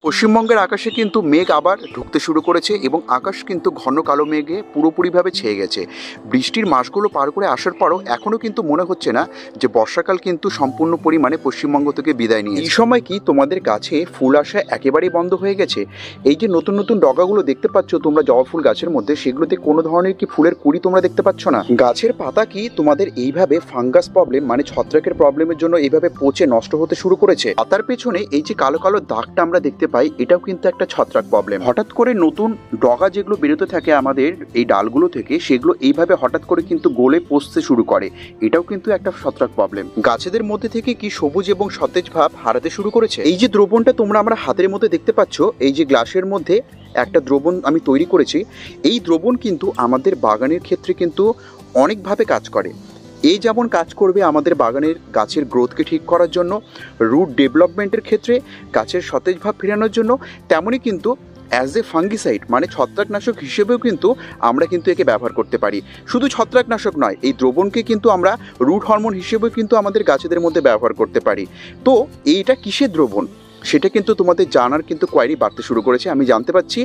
পশ্চিমবঙ্গের আকাশে কিন্তু মেঘ আবার ঢুকতে শুরু করেছে এবং আকাশ কিন্তু ঘন কালো মেঘে পুরোপুরিভাবে ছেয়ে গেছে। বৃষ্টির মাসগুলো পার করে আসার পরও এখনও কিন্তু মনে হচ্ছে না যে বর্ষাকাল কিন্তু সম্পূর্ণ পরিমাণে পশ্চিমবঙ্গ থেকে বিদায় নিয়ে। এই সময় কি তোমাদের গাছে ফুল আসা একেবারেই বন্ধ হয়ে গেছে? এই যে নতুন নতুন ডগাগুলো দেখতে পাচ্ছ তোমরা জবা ফুল গাছের মধ্যে, সেগুলোতে কোনো ধরনের কি ফুলের কুড়ি তোমরা দেখতে পাচ্ছ না? গাছের পাতা কি তোমাদের এইভাবে ফাঙ্গাস প্রবলেম মানে ছত্রাকের প্রবলেমের জন্য এইভাবে পচে নষ্ট হতে শুরু করেছে? পাতার পেছনে এই যে কালো কালো দাগটা আমরা দেখতে পাই, এটাও কিন্তু একটা ছত্রাক প্রবলেম। হঠাৎ করে নতুন ডগা যেগুলো বেরোতে থাকে আমাদের এই ডালগুলো থেকে, সেগুলো এইভাবে হঠাৎ করে কিন্তু গলে পচতে শুরু করে, এটাও কিন্তু একটা ছত্রাক প্রবলেম। গাছেদের মধ্যে থেকে কি সবুজ এবং সতেজ ভাব হারাতে শুরু করেছে। এই যে দ্রবণটা তোমরা আমরা হাতের মধ্যে দেখতে পাচ্ছ, এই যে গ্লাসের মধ্যে একটা দ্রবণ আমি তৈরি করেছি, এই দ্রবণ কিন্তু আমাদের বাগানের ক্ষেত্রে কিন্তু অনেকভাবে কাজ করে। এই যেমন কাজ করবে আমাদের বাগানের গাছের গ্রোথকে ঠিক করার জন্য, রুট ডেভেলপমেন্টের ক্ষেত্রে, গাছের সতেজ ভাব ফেরানোর জন্য, তেমনই কিন্তু অ্যাজ এ ফাঙ্গিসাইড মানে ছত্রাকনাশক হিসেবেও কিন্তু আমরা কিন্তু একে ব্যবহার করতে পারি। শুধু ছত্রাকনাশক নয়, এই দ্রবণকে কিন্তু আমরা রুট হরমোন হিসেবেও কিন্তু আমাদের গাছেদের মধ্যে ব্যবহার করতে পারি। তো এইটা কিসের দ্রবণ সেটা কিন্তু তোমাদের জানার কিন্তু কোয়ারি বাড়তে শুরু করেছে, আমি জানতে পাচ্ছি।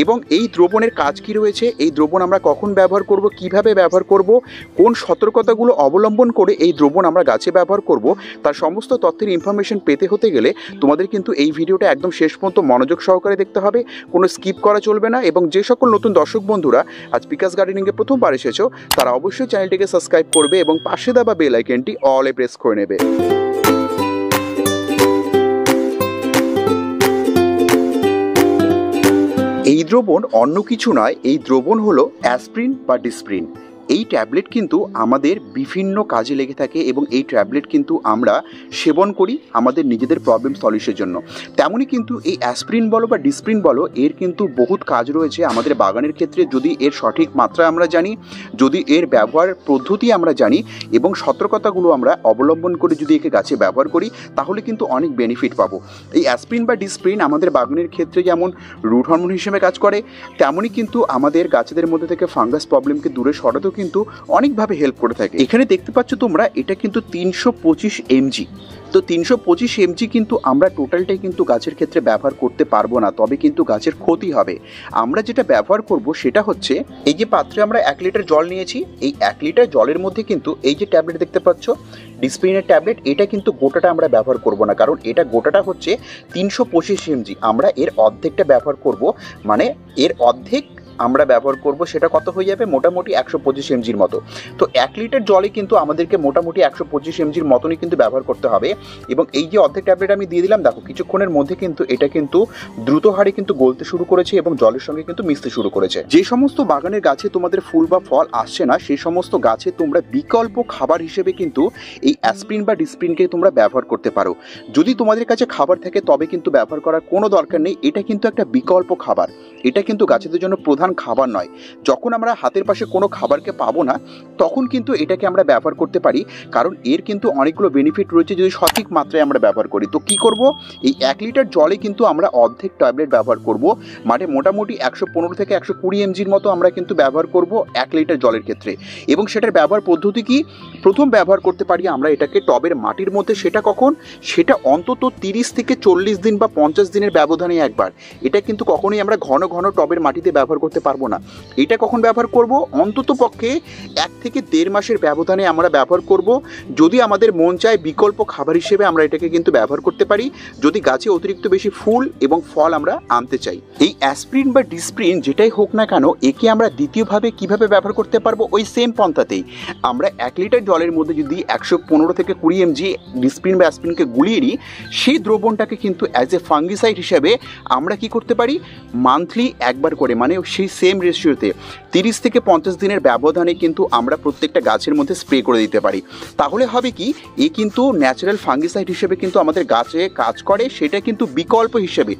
এবং এই দ্রবণের কাজ কি রয়েছে, এই দ্রবণ আমরা কখন ব্যবহার করব, কিভাবে ব্যবহার করব, কোন সতর্কতাগুলো অবলম্বন করে এই দ্রবণ আমরা গাছে ব্যবহার করব, তার সমস্ত তথ্যের ইনফরমেশন পেতে হতে গেলে তোমাদের কিন্তু এই ভিডিওটা একদম শেষ পর্যন্ত মনোযোগ সহকারে দেখতে হবে, কোনো স্কিপ করা চলবে না। এবং যে সকল নতুন দর্শক বন্ধুরা আজ পিকাস গার্ডেনিংয়ে প্রথমবার এসেছো, তারা অবশ্যই চ্যানেলটিকে সাবস্ক্রাইব করবে এবং পাশে দেওয়া বেল আইকনটি অলে প্রেস করে নেবে। এই দ্রবণ অন্য কিছু নয়, এই দ্রবণ হলো অ্যাসপ্রিন বা ডিসপ্রিন। এই ট্যাবলেট কিন্তু আমাদের বিভিন্ন কাজে লেগে থাকে এবং এই ট্যাবলেট কিন্তু আমরা সেবন করি আমাদের নিজেদের প্রবলেম সলিউশনের জন্য। তেমনই কিন্তু এই অ্যাসপ্রিন বলো বা ডিসপ্রিন বলো, এর কিন্তু বহুত কাজ রয়েছে আমাদের বাগানের ক্ষেত্রে। যদি এর সঠিক মাত্রা আমরা জানি, যদি এর ব্যবহার পদ্ধতি আমরা জানি এবং সতর্কতাগুলো আমরা অবলম্বন করে যদি একে গাছে ব্যবহার করি, তাহলে কিন্তু অনেক বেনিফিট পাবো। এই অ্যাসপ্রিন বা ডিসপ্রিন আমাদের বাগানের ক্ষেত্রে যেমন রুট হরমোন হিসেবে কাজ করে, তেমনই কিন্তু আমাদের গাছেদের মধ্যে থেকে ফাঙ্গাস প্রবলেমকে দূরে সরাতেও কিন্তু অনেকভাবে হেল্প করে থাকে। এখানে দেখতে পাচ্ছ তোমরা, এটা কিন্তু 325 mg। তো 325 mg কিন্তু আমরা টোটালটাই কিন্তু গাছের ক্ষেত্রে ব্যবহার করতে পারবো না, তবে কিন্তু গাছের ক্ষতি হবে। আমরা যেটা ব্যবহার করব সেটা হচ্ছে, এই যে পাত্রে আমরা 1 লিটার জল নিয়েছি, এই 1 লিটার জলের মধ্যে কিন্তু এই যে ট্যাবলেট দেখতে পাচ্ছ ডিসপ্রিনের ট্যাবলেট, এটা কিন্তু গোটাটা আমরা ব্যবহার করব না, কারণ এটা গোটাটা হচ্ছে 325 mg। আমরা এর অর্ধেকটা ব্যবহার করব, মানে এর অর্ধেক আমরা ব্যবহার করব, সেটা কত হয়ে যাবে, মোটামুটি 125 mgর মতো। তো 1 লিটার জলে কিন্তু আমাদেরকে মোটামুটি 125 mgর মতনই কিন্তু ব্যবহার করতে হবে। এবং এই যে অর্ধেক ট্যাবলেট আমি দিয়ে দিলাম, দেখো কিছুক্ষণের মধ্যে কিন্তু এটা কিন্তু দ্রুত হারে কিন্তু গলতে শুরু করেছে এবং জলের সঙ্গে কিন্তু মিশতে শুরু করেছে। যে সমস্ত বাগানের গাছে তোমাদের ফুল বা ফল আসছে না, সেই সমস্ত গাছে তোমরা বিকল্প খাবার হিসেবে কিন্তু এই অ্যাসপ্রিন বা ডিসপ্রিনকে তোমরা ব্যবহার করতে পারো। যদি তোমাদের কাছে খাবার থাকে তবে কিন্তু ব্যবহার করার কোনো দরকার নেই, এটা কিন্তু একটা বিকল্প খাবার, এটা কিন্তু গাছেদের জন্য প্রধান খাবার নয়। যখন আমরা হাতের পাশে কোনো খাবারকে পাবো না, তখন কিন্তু এটাকে আমরা ব্যবহার করতে পারি, কারণ এর কিন্তু অনেকগুলো বেনিফিট রয়েছে যদি সঠিক মাত্রায় আমরা ব্যবহার করি। তো কি করব, এই 1 লিটার জলে কিন্তু আমরা অর্ধেক ট্যাবলেট ব্যবহার করব, মানে মোটামুটি 115 থেকে 120 mgর মতো আমরা কিন্তু ব্যবহার করব 1 লিটার জলের ক্ষেত্রে। এবং সেটার ব্যবহার পদ্ধতি কি, প্রথম ব্যবহার করতে পারি আমরা এটাকে টবের মাটির মধ্যে। সেটা কখন, সেটা অন্তত 30 থেকে 40 দিন বা 50 দিনের ব্যবধানে একবার। এটা কিন্তু কখনোই আমরা ঘন ঘন টবের মাটিতে ব্যবহার করতে পারবো না। এটা কখন ব্যবহার করব, অন্তত পক্ষে 1 থেকে 1.5 মাসের ব্যবধানে আমরা ব্যবহার করব। যদি আমাদের মন চায় বিকল্প খাবার হিসেবে আমরা এটাকে কিন্তু ব্যবহার করতে পারি, যদি গাছে অতিরিক্ত বেশি ফুল এবং ফল আমরা আনতে চাই। এই অ্যাসপ্রিন বা ডিসপ্রিন যেটাই হোক না কেন, একে আমরা দ্বিতীয়ভাবে কিভাবে ব্যবহার করতে পারবো, ওই সেম পন্থাতেই। আমরা 1 লিটার জলের মধ্যে যদি 115 থেকে 20 mg ডিসপ্রিন বা অ্যাসপ্রিনকে গুলিয়ে নিই, সেই দ্রবণটাকে কিন্তু অ্যাজ এ ফাঙ্গিসাইড হিসেবে আমরা কি করতে পারি, মান্থলি একবার করে, মানে সেই সেম রেশিওতে 30 থেকে 50 দিনের ব্যবধানে কিন্তু আমরা প্রত্যেকটা গাছের মধ্যে স্প্রে করে দিতে পারি। তাহলে হবে কি, এ কিন্তু ন্যাচারাল ফাঙ্গিসাইড হিসেবে কিন্তু আমাদের গাছে কাজ করে, সেটা কিন্তু বিকল্প হিসেবে।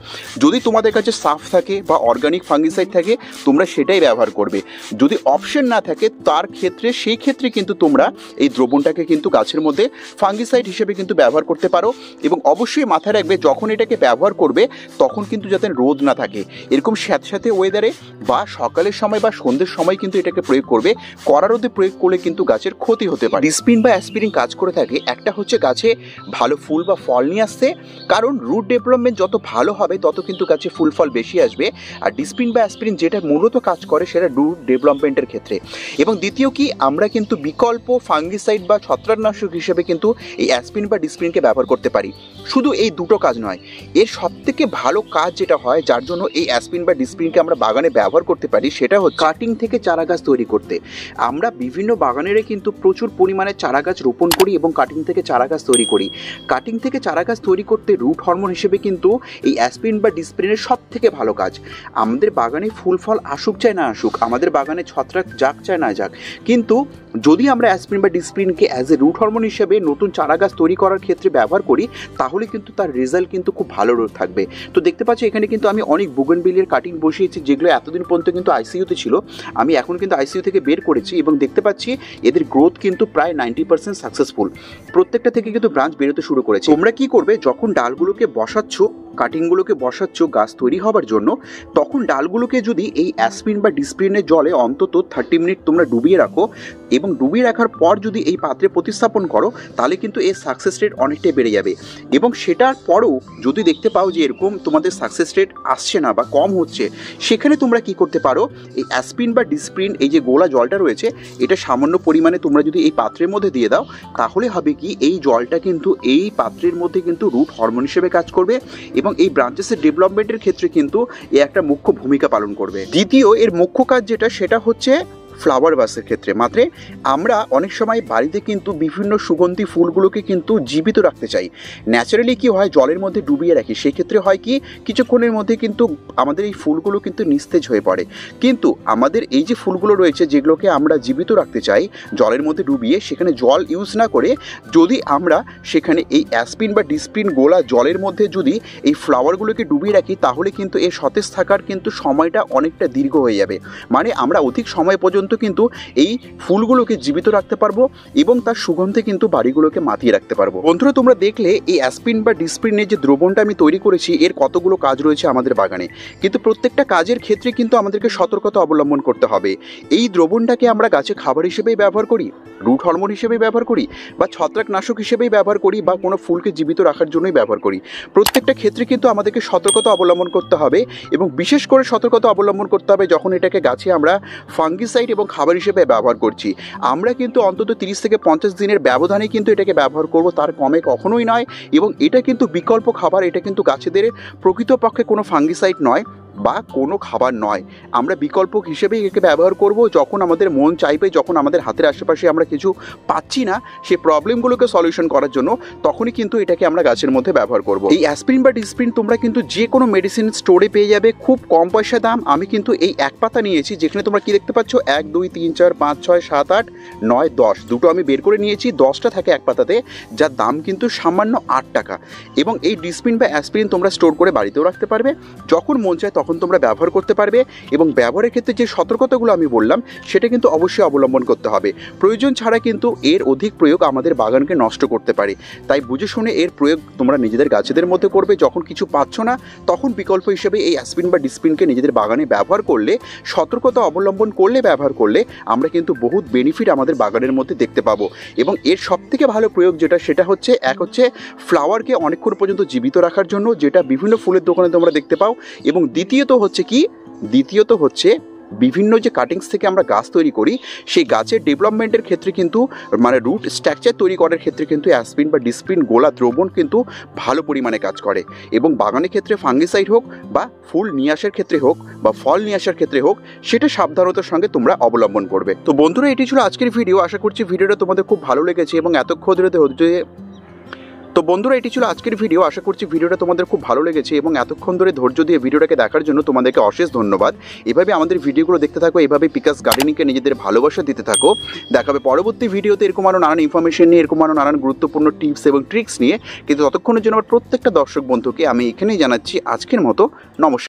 যদি তোমাদের কাছে সাফ থাকে বা অর্গানিক ফাঙ্গিসাইড থাকে, তোমরা সেটাই ব্যবহার করবে। যদি অপশন না থাকে তার ক্ষেত্রে, সেই ক্ষেত্রে কিন্তু তোমরা এই দ্রবণটাকে কিন্তু গাছের মধ্যে ফাঙ্গিসাইড হিসেবে কিন্তু ব্যবহার করতে পারো। এবং অবশ্যই মাথায় রাখবে, যখন এটাকে ব্যবহার করবে তখন কিন্তু যাতে রোদ না থাকে, এরকম স্যাঁতস্যাঁতে ওয়েদারে বা সকালের সময় বা সন্ধ্যের সময় কিন্তু এটাকে প্রয়োগ করবে। কড়া রোদে প্রয়োগ করলে কিন্তু গাছের ক্ষতি হতে পারে। ডিসপ্রিন বা অ্যাসপিরিন কাজ করে থাকে, একটা হচ্ছে গাছে ভালো ফুল বা ফল নিয়ে আসতে, কারণ রুট ডেভেলপমেন্ট যত ভালো হবে তত কিন্তু গাছে ফুল ফল বেশি আসবে। আর ডিসপ্রিন বা অ্যাসপিরিন যেটা মূলত কাজ করে সেটা রুট ডেভেলপমেন্টের ক্ষেত্রে। এবং দ্বিতীয় কি, আমরা কিন্তু বিকল্প ফাঙ্গিসাইড বা ছত্রাকনাশক হিসেবে কিন্তু এই অ্যাসপিরিন বা ডিসপ্রিনকে ব্যবহার করতে পারি। শুধু এই দুটো কাজ নয়, এর সবথেকে ভালো কাজ যেটা হয় যার জন্য এই অ্যাসপিরিন বা ডিসপ্রিনকে আমরা বাগানে ব্যবহার করতে পারি সেটা হচ্ছে কাটিং থেকে চারা গাছ তৈরি করতে। আমরা বিভিন্ন বাগানেরই কিন্তু প্রচুর পরিমাণে চারা গাছ রোপণ করি এবং কাটিং থেকে চারা গাছ তৈরি করি। কাটিং থেকে চারা গাছ তৈরি করতে রুট হরমোন হিসেবে কিন্তু এই অ্যাসপিরিন বা ডিসপ্রিনের সব থেকে ভালো কাজ। আমাদের বাগানে ফুল ফল আসুক চাই না আসুক, আমাদের বাগানে ছত্রাক যাক চায় না যাক, কিন্তু যদি আমরা অ্যাসপিরিন বা ডিসপ্রিনকে অ্যাজ এ রুট হরমোন হিসেবে নতুন চারা গাছ তৈরি করার ক্ষেত্রে ব্যবহার করি তাহলে কিন্তু তার রেজাল্ট কিন্তু খুব ভালো থাকবে। তো দেখতে পাচ্ছি এখানে কিন্তু আমি অনেক বুগেনভিলিয়ার কাটিং বসিয়েছি যেগুলো এতদিন পর্যন্ত কিন্তু আইসিইউতে ছিল, আমি এখন কিন্তু আইসিইউ থেকে বের করেছি এবং দেখতে পাচ্ছি এদের গ্রোথ কিন্তু প্রায় 90% সাকসেসফুল। প্রত্যেকটা থেকে কিন্তু ব্রাঞ্চ বেরোতে শুরু করেছে। তোমরা কি করবে, যখন ডালগুলোকে বসাচ্ছ, কাটিংগুলোকে বসাচ্ছ গাছ তৈরি হবার জন্য, তখন ডালগুলোকে যদি এই অ্যাসপিরিন বা ডিসপ্রিনের জলে অন্তত 30 মিনিট তোমরা ডুবিয়ে রাখো এবং ডুবিয়ে রাখার পর যদি এই পাত্রে প্রতিস্থাপন করো তাহলে কিন্তু এর সাকসেস রেট অনেকটাই বেড়ে যাবে। এবং সেটার পরেও যদি দেখতে পাও যে এরকম তোমাদের সাকসেস রেট আসছে না বা কম হচ্ছে, সেখানে তোমরা কি করতে পারো, এই অ্যাসপিরিন বা ডিসপ্রিন এই যে গোলা জলটা রয়েছে এটা সামান্য পরিমাণে তোমরা যদি এই পাত্রের মধ্যে দিয়ে দাও তাহলে হবে কি, এই জলটা কিন্তু এই পাত্রের মধ্যে কিন্তু রুট হরমোন হিসেবে কাজ করবে এবং এই ব্রাঞ্চেসের ডেভেলপমেন্টের ক্ষেত্রে কিন্তু এ একটা মুখ্য ভূমিকা পালন করবে। দ্বিতীয় এর মুখ্য কাজ যেটা সেটা হচ্ছে ফ্লাওয়ার বাসের ক্ষেত্রে। মাত্র আমরা অনেক সময় বাড়িতে কিন্তু বিভিন্ন সুগন্ধি ফুলগুলোকে কিন্তু জীবিত রাখতে চাই। ন্যাচারালি কি হয়, জলের মধ্যে ডুবিয়ে রাখি, সেই ক্ষেত্রে হয় কি কিছুক্ষণের মধ্যে কিন্তু আমাদের এই ফুলগুলো কিন্তু নিস্তেজ হয়ে পড়ে। কিন্তু আমাদের এই যে ফুলগুলো রয়েছে যেগুলোকে আমরা জীবিত রাখতে চাই জলের মধ্যে ডুবিয়ে, সেখানে জল ইউজ না করে যদি আমরা সেখানে এই অ্যাসপিরিন বা ডিসপ্রিন গোলা জলের মধ্যে যদি এই ফ্লাওয়ারগুলোকে ডুবিয়ে রাখি তাহলে কিন্তু এর সতেজ থাকার কিন্তু সময়টা অনেকটা দীর্ঘ হয়ে যাবে। মানে আমরা অধিক সময় পর্যন্ত কিন্তু এই ফুলগুলোকে জীবিত রাখতে পারবো এবং তার সুগন্ধে কিন্তু বাড়িগুলোকে মাতিয়ে রাখতে পারবো। বন্ধুরা তোমরা দেখলে এই অ্যাসপিরিন বা ডিসপ্রিনের যে দ্রবণটা আমি তৈরি করেছি এর কতগুলো কাজ রয়েছে আমাদের বাগানে, কিন্তু প্রত্যেকটা কাজের ক্ষেত্রে কিন্তু আমাদেরকে সতর্কতা অবলম্বন করতে হবে। এই দ্রবণটাকে আমরা গাছে খাবার হিসেবেই ব্যবহার করি, রুট হরমোন হিসেবেই ব্যবহার করি, বা ছত্রাকনাশক হিসেবেই ব্যবহার করি, বা কোনো ফুলকে জীবিত রাখার জন্যই ব্যবহার করি। প্রত্যেকটা ক্ষেত্রে কিন্তু আমাদেরকে সতর্কতা অবলম্বন করতে হবে এবং বিশেষ করে সতর্কতা অবলম্বন করতে হবে যখন এটাকে গাছে আমরা ফাঙ্গিসাইড এবং খাবার হিসেবে ব্যবহার করছি। আমরা কিন্তু অন্তত 30 থেকে 50 দিনের ব্যবধানে কিন্তু এটাকে ব্যবহার করব, তার কমে কখনোই নয়। এবং এটা কিন্তু বিকল্প খাবার, এটা কিন্তু গাছেদের প্রকৃতপক্ষে কোনো ফাঙ্গিসাইড নয় বা কোনো খাবার নয়। আমরা বিকল্প হিসেবেই একে ব্যবহার করব যখন আমাদের মন চাইবে, যখন আমাদের হাতের আশেপাশে আমরা কিছু পাচ্ছি না সেই প্রবলেমগুলোকে সলিউশন করার জন্য, তখনই কিন্তু এটাকে আমরা গাছের মধ্যে ব্যবহার করব। এই অ্যাসপিরিন বা ডিসপ্রিন তোমরা কিন্তু যে কোনো মেডিসিন স্টোরে পেয়ে যাবে, খুব কম পয়সা দাম। আমি কিন্তু এই এক পাতা নিয়েছি, যেখানে তোমরা কি দেখতে পাচ্ছ 1 2 3 4 5 6 7 8 9 10, দুটো আমি বের করে নিয়েছি, 10টা থাকে এক পাতাতে, যার দাম কিন্তু সামান্য 8 টাকা। এবং এই ডিসপ্রিন বা অ্যাসপিরিন তোমরা স্টোর করে বাড়িতেও রাখতে পারবে, যখন মন চায় তখন তোমরা ব্যবহার করতে পারবে। এবং ব্যবহারের ক্ষেত্রে যে সতর্কতাগুলো আমি বললাম সেটা কিন্তু অবশ্যই অবলম্বন করতে হবে। প্রয়োজন ছাড়া কিন্তু এর অধিক প্রয়োগ আমাদের বাগানকে নষ্ট করতে পারে। তাই বুঝে শুনে এর প্রয়োগ তোমরা নিজেদের গাছেদের মধ্যে করবে। যখন কিছু পাচ্ছ না তখন বিকল্প হিসেবে এই অ্যাসপিরিন বা ডিসপ্রিনকে নিজেদের বাগানে ব্যবহার করলে, সতর্কতা অবলম্বন করলে, ব্যবহার করলে আমরা কিন্তু বহুত বেনিফিট আমাদের বাগানের মধ্যে দেখতে পাবো। এবং এর সবথেকে ভালো প্রয়োগ যেটা সেটা হচ্ছে, এক হচ্ছে ফ্লাওয়ারকে অনেকক্ষণ পর্যন্ত জীবিত রাখার জন্য, যেটা বিভিন্ন ফুলের দোকানে তোমরা দেখতে পাও। এবং দ্বিতীয়ত হচ্ছে বিভিন্ন যে কাটিংস থেকে আমরা গাছ তৈরি করি সেই গাছের ডেভেলপমেন্টের ক্ষেত্রে কিন্তু, মানে রুট স্ট্রাকচার তৈরি করার ক্ষেত্রে কিন্তু অ্যাসপিরিন বা ডিসপ্রিন গোলা দ্রবণ কিন্তু ভালো পরিমাণে কাজ করে। এবং বাগানের ক্ষেত্রে ফাঙ্গিসাইড হোক বা ফুল নিয়ে আসার ক্ষেত্রে হোক বা ফল নিয়ে আসার ক্ষেত্রে হোক, সেটা সাবধানতার সঙ্গে তোমরা অবলম্বন করবে। তো বন্ধুরা এটি ছিল আজকের ভিডিও। আশা করছি ভিডিওটা তোমাদের খুব ভালো লেগেছে এবং এতক্ষণ ধরে ধৈর্য দিয়ে ভিডিওটাকে দেখার জন্য তোমাদেরকে অশেষ ধন্যবাদ। এভাবে আমাদের ভিডিওগুলো দেখতে থাকো, এভাবে পিকাস গার্ডেনিংকে নিজেদের ভালোবাসা দিতে থাকো। দেখাবে পরবর্তী ভিডিওতে এরকম আরও নানান ইনফরমেশন নিয়ে, এরকম আরও নানান গুরুত্বপূর্ণ টিপস এবং ট্রিক্স নিয়ে। কিন্তু ততক্ষণের জন্য আমার প্রত্যেকটা দর্শক বন্ধুকে আমি এখানেই জানাচ্ছি আজকের মতো নমস্কার।